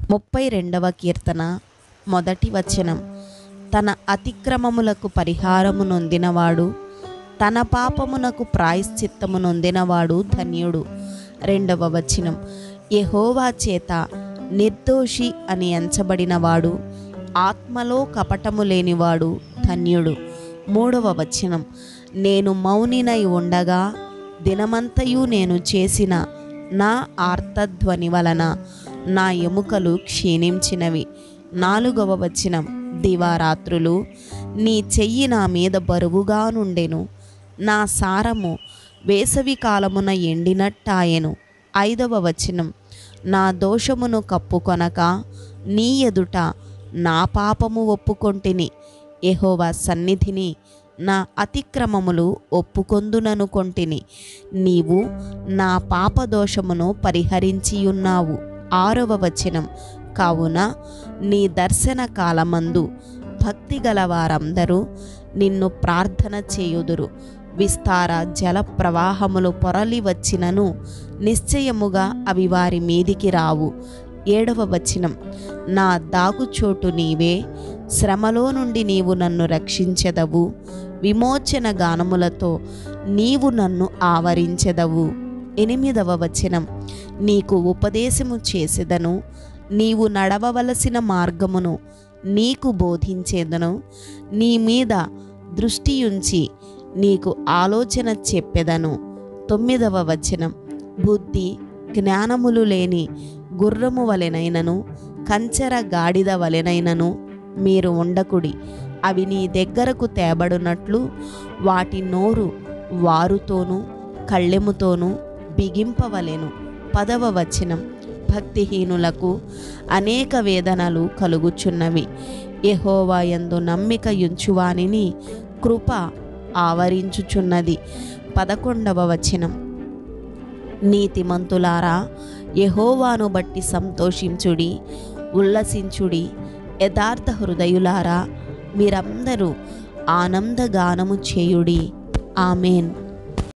32వ కీర్తన మొదటి వచనం. తన అతిక్రమములకు పరిహారము నొందినవాడు, తన పాపమునకు ప్రాయశ్చిత్తము నొందినవాడు ధన్యుడు. 2వ వచనం. యెహోవా చేత నిర్దోషి అని ఎంచబడినవాడు, ఆత్మలో కపటము లేనివాడు ధన్యుడు. 3వ వచనం. నేను మౌనినై ఉండగా దినమంతయు నేను చేసిన నా ఆర్తధ్వని వలన నా ఎముకలు క్షీణించినవి. 4వ వచనం. దివారాత్రులు నీ చెయ్యి నా మీద బరువుగా నుండెను, నా సారము వేసవి కాలమున ఎండినట్టాయెను. 5వ వచనం. నా దోషమును కప్పుకొనక నీ ఎదుట నా పాపము ఒప్పుకొంటిని. యెహోవా సన్నిధిని నా అతిక్రమములు ఒప్పుకొందుననుకొంటిని. నీవు నా పాపదోషమును పరిహరించియున్నావు. 6వ వచనం. కావున నీ దర్శన కాలమందు భక్తి గల వారందరూ నిన్ను ప్రార్థన చేయుదురు. విస్తార జల ప్రవాహములు పొరలి వచ్చినను నిశ్చయముగా అవి వారి మీదికి రావు. 7వ వచనం. నా దాగుచోటు నీవే, శ్రమలో నుండి నీవు నన్ను రక్షించెదవు. విమోచన గానములతో నీవు నన్ను ఆవరించెదవు. 8వ వచనం. నీకు ఉపదేశము చేసెదను, నీవు నడవవలసిన మార్గమును నీకు బోధించేదను. నీ మీద దృష్టియుంచి నీకు ఆలోచన చెప్పెదను. 9వ వచనం. బుద్ధి జ్ఞానములు లేని గుర్రము వలెనైనను కంచెర గాడిద వలెనైనను మీరు ఉండకుడి. అవి నీ దగ్గరకు తేబడినట్లు వాటి నోరు వారుతోనూ కళ్ళెముతోనూ బిగింపవలెను. 10వ వచనం. భక్తిహీనులకు అనేక వేదనలు కలుగుచున్నవి, యెహోవా యందు నమ్మిక యుంచువానిని కృప ఆవరించుచున్నది. 11వ వచనం. నీతిమంతులారా, యెహోవాను బట్టి సంతోషించుడి, ఉల్లసించుడి. యథార్థ హృదయులారా, మీరందరూ ఆనందగానము చేయుడి. ఆమెన్.